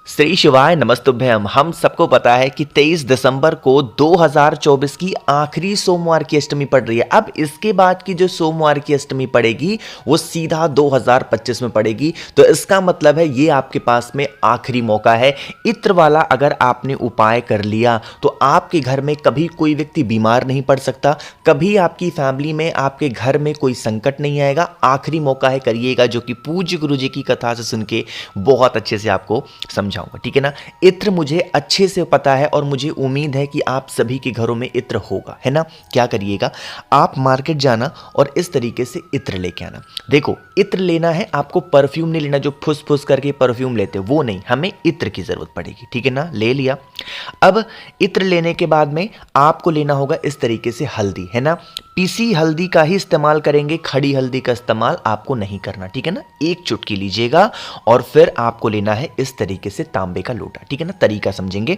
श्री शिवाय नमस्तुभ्यम। हम सबको पता है कि 23 दिसंबर को 2024 की आखिरी सोमवार की अष्टमी पड़ रही है। अब इसके बाद की जो सोमवार की अष्टमी पड़ेगी वो सीधा 2025 में पड़ेगी। तो इसका मतलब है ये आपके पास में आखिरी मौका है। इत्र वाला अगर आपने उपाय कर लिया तो आपके घर में कभी कोई व्यक्ति बीमार नहीं पड़ सकता, कभी आपकी फैमिली में आपके घर में कोई संकट नहीं आएगा। आखिरी मौका है, करिएगा, जो कि पूज्य गुरु जी की कथा से सुन के बहुत अच्छे से आपको समझाऊंगा। ठीक है ना। इत्र मुझे अच्छे से पता है और मुझे उम्मीद है कि आप सभी के घरों में इत्र होगा, है ना। क्या करिएगा, आप मार्केट जाना और इस तरीके से इत्र लेके आना। देखो, इत्र लेना है आपको, परफ्यूम नहीं लेना जो फुस फुस करके परफ्यूम लेते, वो नहीं, हमें इत्र की जरूरत पड़ेगी। ठीक है ना, ले लिया। अब इत्र लेने के बाद में आपको लेना होगा इस तरीके से हल्दी, है ना। पीसी हल्दी का ही इस्तेमाल करेंगे, खड़ी हल्दी का इस्तेमाल आपको नहीं करना। ठीक है ना, एक चुटकी लीजिएगा और फिर आपको लेना है इस तरीके से तांबे का लोटा। ठीक है ना, तरीका समझेंगे।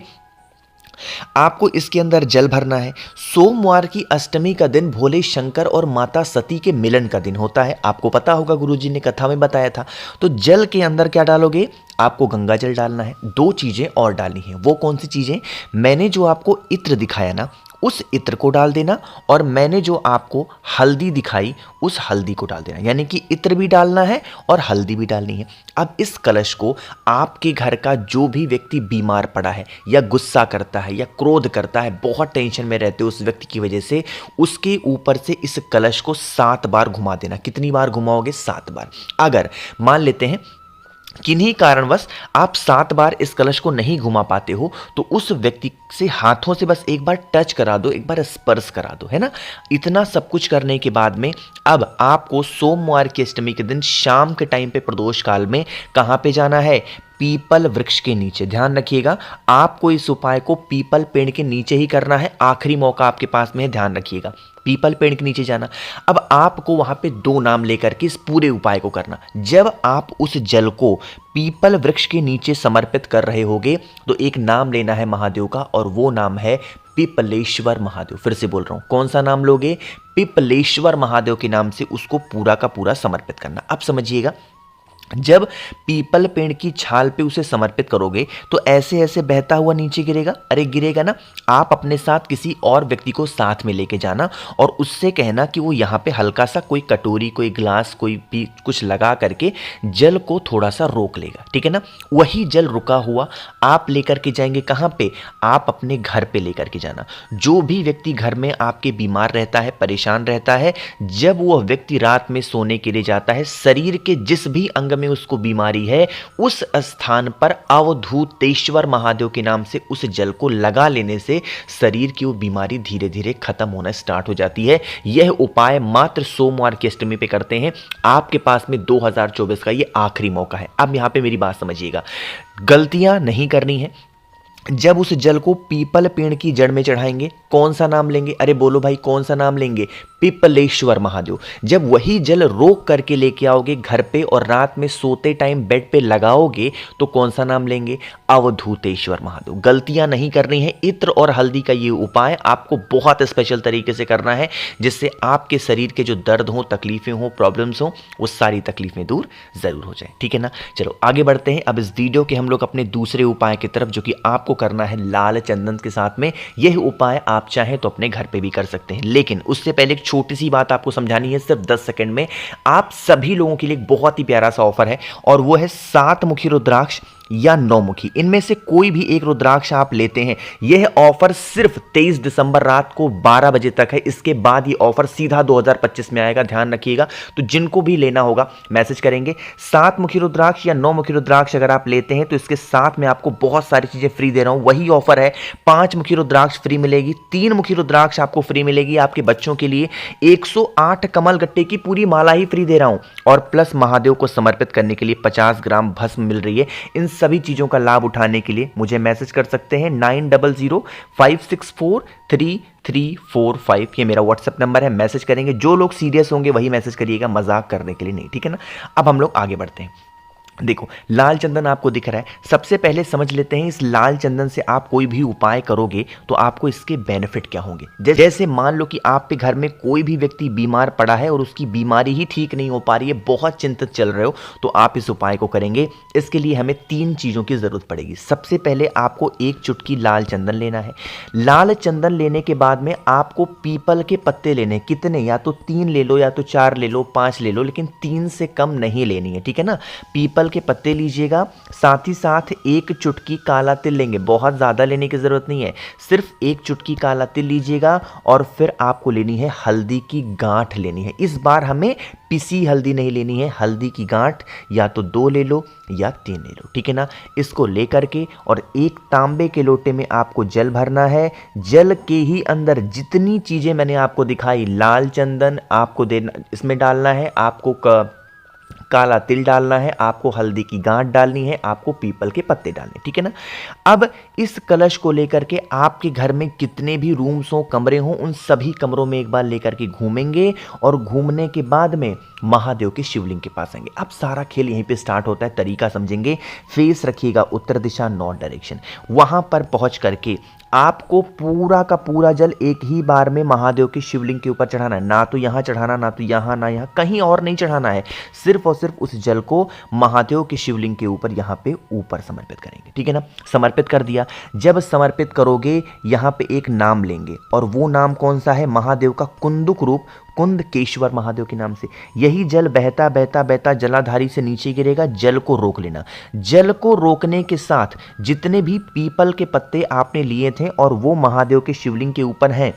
आपको इसके अंदर जल भरना है। सोमवार की अष्टमी का दिन भोले शंकर और माता सती के मिलन का दिन होता है, आपको पता होगा, गुरुजी ने कथा में बताया था। तो जल के अंदर क्या डालोगे, आपको गंगा जल डालना है। दो चीजें और डालनी है। वो कौन सी चीजें, मैंने जो आपको इत्र दिखाया ना, उस इत्र को डाल देना, और मैंने जो आपको हल्दी दिखाई उस हल्दी को डाल देना। यानी कि इत्र भी डालना है और हल्दी भी डालनी है। अब इस कलश को आपके घर का जो भी व्यक्ति बीमार पड़ा है या गुस्सा करता है या क्रोध करता है, बहुत टेंशन में रहते हो उस व्यक्ति की वजह से, उसके ऊपर से इस कलश को 7 बार घुमा देना। कितनी बार घुमाओगे, 7 बार। अगर मान लेते हैं किन्हीं कारणवश आप 7 बार इस कलश को नहीं घुमा पाते हो तो उस व्यक्ति से हाथों से बस एक बार टच करा दो, एक बार स्पर्श करा दो, है ना। इतना सब कुछ करने के बाद में अब आपको सोमवार की अष्टमी के दिन शाम के टाइम पे प्रदोष काल में कहां पे जाना है, पीपल वृक्ष के नीचे। ध्यान रखिएगा, आपको इस उपाय को पीपल पेड़ के नीचे ही करना है। आखिरी मौका आपके पास में है, ध्यान रखिएगा, पीपल पेड़ के नीचे जाना। अब आपको वहां पे 2 नाम लेकर के इस पूरे उपाय को करना। जब आप उस जल को पीपल वृक्ष के नीचे समर्पित कर रहे होगे तो एक नाम लेना है महादेव का, और वो नाम है पिपलेश्वर महादेव। फिर से बोल रहा हूं, कौन सा नाम लोगे, पिपलेश्वर महादेव के नाम से उसको पूरा का पूरा समर्पित करना। अब समझिएगा, जब पीपल पेड़ की छाल पे उसे समर्पित करोगे तो ऐसे ऐसे बहता हुआ नीचे गिरेगा। अरे गिरेगा ना, आप अपने साथ किसी और व्यक्ति को साथ में लेके जाना और उससे कहना कि वो यहाँ पे हल्का सा कोई कटोरी, कोई ग्लास, कोई भी कुछ लगा करके जल को थोड़ा सा रोक लेगा। ठीक है ना, वही जल रुका हुआ आप लेकर के जाएंगे। कहाँ पे, आप अपने घर पे लेकर के जाना। जो भी व्यक्ति घर में आपके बीमार रहता है, परेशान रहता है, जब वह व्यक्ति रात में सोने के लिए जाता है, शरीर के जिस भी अंग में उसको बीमारी है, उस स्थान पर अवधूतेश्वर महादेव के नाम से उस जल को लगा लेने से शरीर की वो बीमारी धीरे धीरे खत्म होना स्टार्ट हो जाती है। यह उपाय मात्र सोमवार की अष्टमी पे करते हैं। आपके पास में 2024 का ये आखिरी मौका है। अब यहां पे मेरी बात समझिएगा, गलतियां नहीं करनी है। जब उस जल को पीपल पेड़ की जड़ में चढ़ाएंगे, कौन सा नाम लेंगे, अरे बोलो भाई, कौन सा नाम लेंगे, पिपलेश्वर महादेव। जब वही जल रोक करके लेके आओगे घर पे और रात में सोते टाइम बेड पे लगाओगे तो कौन सा नाम लेंगे, अवधूतेश्वर महादेव। गलतियां नहीं करनी है। इत्र और हल्दी का ये उपाय आपको बहुत स्पेशल तरीके से करना है, जिससे आपके शरीर के जो दर्द हो, तकलीफें हो, प्रॉब्लम्स हो, वो सारी तकलीफें दूर जरूर हो जाए। ठीक है ना, चलो आगे बढ़ते हैं। अब इस वीडियो के हम लोग अपने दूसरे उपाय की तरफ, जो कि आपको करना है लाल चंदन के साथ में। यह उपाय आप चाहें तो अपने घर पे भी कर सकते हैं, लेकिन उससे पहले एक छोटी सी बात आपको समझानी है, सिर्फ 10 सेकंड में। आप सभी लोगों के लिए बहुत ही प्यारा सा ऑफर है, और वो है 7 मुखी रुद्राक्ष या 9 मुखी। इनमें से कोई भी एक रुद्राक्ष आप लेते हैं, यह ऑफर सिर्फ 23 दिसंबर रात को 12 बजे तक है। इसके बाद ये ऑफर सीधा 2025 में आएगा, ध्यान रखिएगा। तो जिनको भी लेना होगा मैसेज करेंगे। 7 मुखी रुद्राक्ष या 9 मुखी रुद्राक्ष अगर आप लेते हैं तो इसके साथ में आपको बहुत सारी चीजें फ्री दे रहा हूं। वही ऑफर है, 5 मुखी रुद्राक्ष फ्री मिलेगी, 3 मुखी रुद्राक्ष आपको फ्री मिलेगी। आपके बच्चों के लिए 108 कमल गट्टे की पूरी माला ही फ्री दे रहा हूं, और प्लस महादेव को समर्पित करने के लिए 50 ग्राम भस्म मिल रही है। इन सभी चीजों का लाभ उठाने के लिए मुझे मैसेज कर सकते हैं 9005643345। ये मेरा व्हाट्सएप नंबर है, मैसेज करेंगे। जो लोग सीरियस होंगे वही मैसेज करिएगा, मजाक करने के लिए नहीं। ठीक है ना। अब हम लोग आगे बढ़ते हैं। देखो लाल चंदन आपको दिख रहा है, सबसे पहले समझ लेते हैं इस लाल चंदन से आप कोई भी उपाय करोगे तो आपको इसके बेनिफिट क्या होंगे। जैसे मान लो कि आप पे घर में कोई भी व्यक्ति बीमार पड़ा है और उसकी बीमारी ही ठीक नहीं हो पा रही है, बहुत चिंतित चल रहे हो, तो आप इस उपाय को करेंगे। इसके लिए हमें 3 चीज़ों की ज़रूरत पड़ेगी। सबसे पहले आपको 1 चुटकी लाल चंदन लेना है। लाल चंदन लेने के बाद में आपको पीपल के पत्ते लेने, कितने, या तो 3 ले लो, या तो 4 ले लो, 5 ले लो, लेकिन 3 से कम नहीं लेनी है, ठीक है ना। पीपल के पत्ते लीजिएगा, साथ ही साथ 1 चुटकी काला तिल लेंगे। बहुत ज़्यादा लेने की ज़रूरत नहीं है, सिर्फ 1 चुटकी काला तिल लीजिएगा। और फिर आपको लेनी है हल्दी की गांठ लेनी है। इस बार हमें पिसी हल्दी नहीं लेनी है, हल्दी की गांठ या तो 2 ले लो या 3 ले लो, ठीक है ना। इसको लेकर के और 1 तांबे के लोटे में आपको जल भरना है। जल के ही अंदर जितनी चीज़ें मैंने आपको दिखाई, लाल चंदन आपको देना, इसमें डालना है, आपको काला तिल डालना है, आपको हल्दी की गांठ डालनी है, आपको पीपल के पत्ते डालने, ठीक है ना। अब इस कलश को लेकर के आपके घर में कितने भी रूम्स हो, कमरे हो, उन सभी कमरों में एक बार लेकर के घूमेंगे और घूमने के बाद में महादेव के शिवलिंग के पास आएंगे। अब सारा खेल यहीं पे स्टार्ट होता है, तरीका समझेंगे। फेस रखिएगा उत्तर दिशा, नॉर्थ डायरेक्शन। वहां पर पहुंच करके आपको पूरा का पूरा जल एक ही बार में महादेव के शिवलिंग के ऊपर चढ़ाना है। ना तो यहां चढ़ाना, ना तो यहां, ना यहां, कहीं और नहीं चढ़ाना है। सिर्फ और सिर्फ उस जल को महादेव के शिवलिंग के ऊपर, यहां पे ऊपर समर्पित करेंगे, ठीक है ना। समर्पित कर दिया। जब समर्पित करोगे यहां पे एक नाम लेंगे, और वो नाम कौन सा है, महादेव का कुंदुक रूप कुंदकेश्वर महादेव के नाम से। यही जल बहता बहता बहता जलाधारी से नीचे गिरेगा। जल को रोक लेना। जल को रोकने के साथ जितने भी पीपल के पत्ते आपने लिए थे और वो महादेव के शिवलिंग के ऊपर हैं,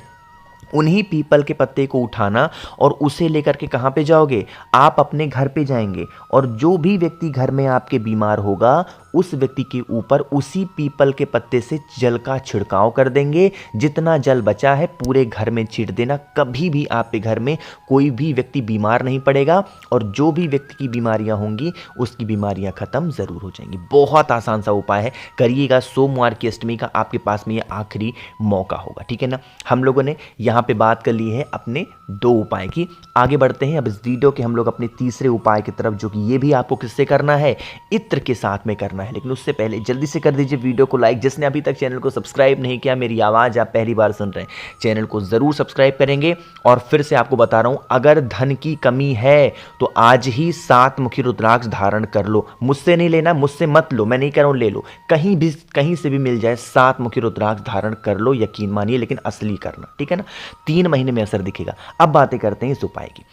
उन्हीं पीपल के पत्ते को उठाना और उसे लेकर के कहाँ पे जाओगे, आप अपने घर पे जाएंगे। और जो भी व्यक्ति घर में आपके बीमार होगा उस व्यक्ति के ऊपर उसी पीपल के पत्ते से जल का छिड़काव कर देंगे। जितना जल बचा है पूरे घर में छींट देना। कभी भी आपके घर में कोई भी व्यक्ति बीमार नहीं पड़ेगा, और जो भी व्यक्ति की बीमारियां होंगी उसकी बीमारियां खत्म जरूर हो जाएंगी। बहुत आसान सा उपाय है, करिएगा। सोमवार की अष्टमी का आपके पास में ये आखिरी मौका होगा, ठीक है ना। हम लोगों ने यहाँ पे बात कर ली है अपने 2 उपाय की। आगे बढ़ते हैं अब इस वीडियो के हम लोग अपने तीसरे उपाय की तरफ, जो कि ये भी आपको किससे करना है, इत्र के साथ में करना है। लेकिन उससे पहले जल्दी से कर दीजिए वीडियो को लाइक। जिसने अभी तक चैनल को सब्सक्राइब नहीं किया, मेरी आवाज़ आप पहली बार सुन रहे हैं, चैनल को ज़रूर सब्सक्राइब करेंगे। और फिर से आपको बता रहा हूँ, अगर धन की कमी है तो आज ही 7 मुखी रुद्राक्ष धारण कर लो। मुझसे नहीं लेना, मुझसे मत लो, मैं नहीं कह रहा हूँ ले लो, कहीं भी कहीं से भी मिल जाए 7 मुखी रुद्राक्ष धारण कर लो, यकीन मानिए, लेकिन असली करना, ठीक है ना। 3 महीने में असर दिखेगा। अब बातें करते हैं इस उपाय की।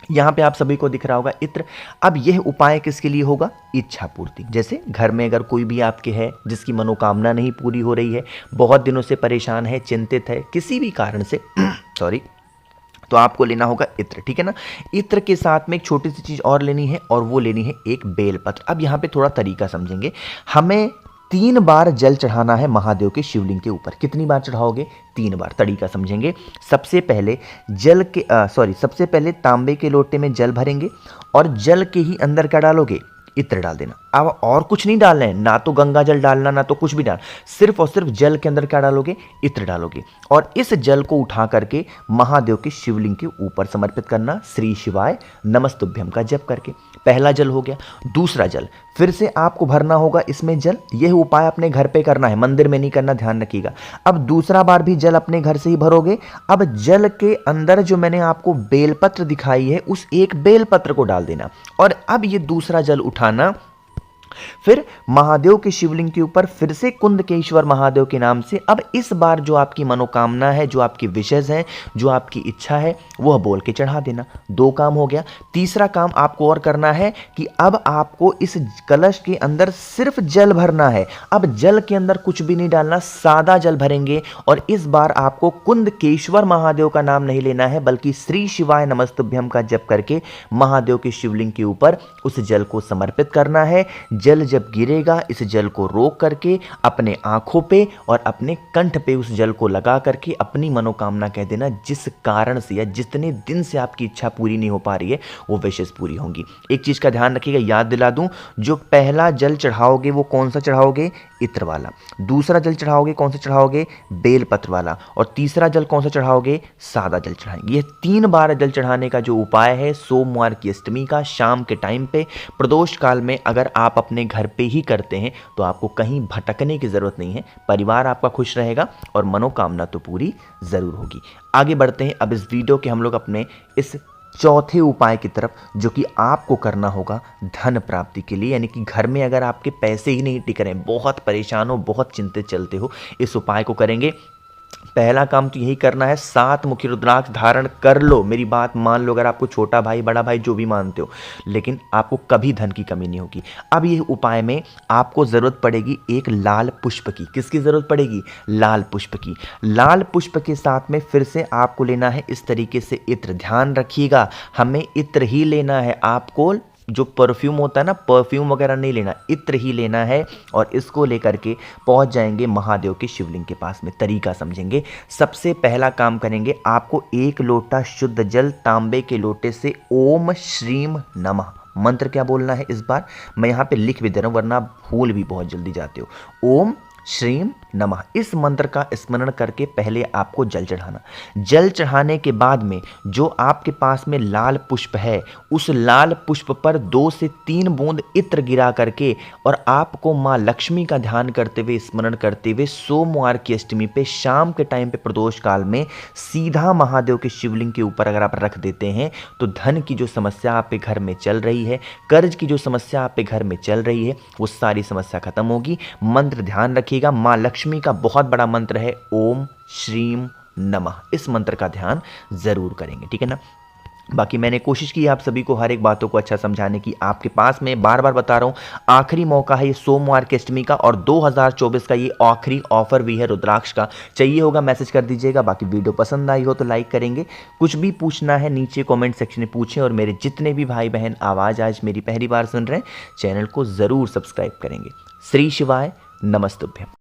यहाँ पे आप सभी को दिख रहा होगा इत्र। अब यह उपाय किसके लिए होगा, इच्छा पूर्ति। जैसे घर में अगर कोई भी आपके है जिसकी मनोकामना नहीं पूरी हो रही है, बहुत दिनों से परेशान है, चिंतित है किसी भी कारण से सॉरी, तो आपको लेना होगा इत्र, ठीक है ना। इत्र के साथ में एक छोटी सी चीज और लेनी है, और वो लेनी है एक बेलपत्र। अब यहाँ पे थोड़ा तरीका समझेंगे। हमें 3 बार जल चढ़ाना है महादेव के शिवलिंग के ऊपर। कितनी बार चढ़ाओगे, 3 बार। तरीका समझेंगे। सबसे पहले सबसे पहले तांबे के लोटे में जल भरेंगे, और जल के ही अंदर क्या डालोगे, इत्र डाल देना। अब और कुछ नहीं डालना है, ना तो गंगा जल डालना, ना तो कुछ भी डाल, सिर्फ और सिर्फ जल के अंदर क्या डालोगे, इत्र डालोगे। और इस जल को उठा करके महादेव के शिवलिंग के ऊपर समर्पित करना, श्री शिवाय नमस्तुभ्यम का जप करके। पहला जल हो गया। दूसरा जल फिर से आपको भरना होगा इसमें जल। यह उपाय अपने घर पे करना है, मंदिर में नहीं करना, ध्यान रखिएगा। अब दूसरा बार भी जल अपने घर से ही भरोगे। अब जल के अंदर जो मैंने आपको बेलपत्र दिखाई है, उस एक बेलपत्र को डाल देना। और अब ये दूसरा जल उठाना, फिर महादेव के शिवलिंग के ऊपर फिर से कुंदकेश्वर महादेव के नाम से, अब इस बार जो आपकी मनोकामना है, जो आपकी विशेष है, जो आपकी इच्छा है, वह बोल के चढ़ा देना। 2 काम हो गया। तीसरा काम आपको और करना है कि अब आपको इस कलश के अंदर सिर्फ जल भरना है। अब जल के अंदर कुछ भी नहीं डालना, सादा जल भरेंगे। और इस बार आपको कुंदकेश्वर महादेव का नाम नहीं लेना है, बल्कि श्री शिवाय नमस्तुभ्यम का जप करके महादेव के शिवलिंग के ऊपर उस जल को समर्पित करना है। जल जब गिरेगा इस जल को रोक करके अपने आंखों पे और अपने कंठ पे उस जल को लगा करके अपनी मनोकामना कह देना। जिस कारण से या जितने दिन से आपकी इच्छा पूरी नहीं हो पा रही है वो विशेष पूरी होंगी। एक चीज का ध्यान रखिएगा, याद दिला दूं, जो पहला जल चढ़ाओगे वो कौन सा चढ़ाओगे? इत्र वाला। दूसरा जल चढ़ाओगे कौन सा चढ़ाओगे? बेलपत्र वाला। और तीसरा जल कौन सा चढ़ाओगे? सादा जल चढ़ाएंगे। ये 3 बार जल चढ़ाने का जो उपाय है सोमवार की अष्टमी का शाम के टाइम पे प्रदोष काल में अगर आप अपने घर पे ही करते हैं तो आपको कहीं भटकने की जरूरत नहीं है। परिवार आपका खुश रहेगा और मनोकामना तो पूरी जरूर होगी। आगे बढ़ते हैं अब इस वीडियो के हम लोग अपने इस चौथे उपाय की तरफ, जो कि आपको करना होगा धन प्राप्ति के लिए। यानी कि घर में अगर आपके पैसे ही नहीं टिक रहे, बहुत परेशान हो, बहुत चिंतित चलते हो, इस उपाय को करेंगे। पहला काम तो यही करना है, 7 मुखी रुद्राक्ष धारण कर लो। मेरी बात मान लो, अगर आपको छोटा भाई बड़ा भाई जो भी मानते हो, लेकिन आपको कभी धन की कमी नहीं होगी। अब ये उपाय में आपको जरूरत पड़ेगी एक लाल पुष्प की। किसकी जरूरत पड़ेगी? लाल पुष्प की। लाल पुष्प के साथ में फिर से आपको लेना है इस तरीके से इत्र। ध्यान रखिएगा, हमें इत्र ही लेना है। आपको जो परफ्यूम होता है ना, परफ्यूम वगैरह नहीं लेना, इत्र ही लेना है। और इसको लेकर के पहुंच जाएंगे महादेव के शिवलिंग के पास में। तरीका समझेंगे। सबसे पहला काम करेंगे, आपको 1 लोटा शुद्ध जल तांबे के लोटे से ओम श्रीम नमः मंत्र क्या बोलना है इस बार मैं यहां पे लिख भी दे रहा हूं, वरना भूल भी बहुत जल्दी जाते हो। ओम श्रीम नमः, इस मंत्र का स्मरण करके पहले आपको जल चढ़ाना। जल चढ़ाने के बाद में जो आपके पास में लाल पुष्प है, उस लाल पुष्प पर 2 से 3 बूंद इत्र गिरा करके और आपको माँ लक्ष्मी का ध्यान करते हुए, स्मरण करते हुए सोमवार की अष्टमी पे शाम के टाइम पे प्रदोष काल में सीधा महादेव के शिवलिंग के ऊपर अगर आप रख देते हैं तो धन की जो समस्या आपके घर में चल रही है, कर्ज की जो समस्या आपके घर में चल रही है, वो सारी समस्या खत्म होगी। मंत्र ध्यान रखिएगा, मां लक्ष्मी का बहुत बड़ा मंत्र है ओम श्रीम नमः। इस मंत्र का ध्यान जरूर करेंगे, ठीक है ना। बाकी मैंने कोशिश की आप सभी को हर एक बातों को अच्छा समझाने की। आपके पास में बार बार बता रहा हूं, आखिरी मौका है ये सोमवार की अष्टमी का और 2024 का ये आखिरी ऑफर भी है रुद्राक्ष का। चाहिए होगा मैसेज कर दीजिएगा। बाकी वीडियो पसंद आई हो तो लाइक करेंगे। कुछ भी पूछना है नीचे कमेंट सेक्शन में पूछें। और मेरे जितने भी भाई बहन आवाज़ आज मेरी पहली बार सुन रहे हैं, चैनल को ज़रूर सब्सक्राइब करेंगे। श्री शिवाय नमस्तुभ्यम।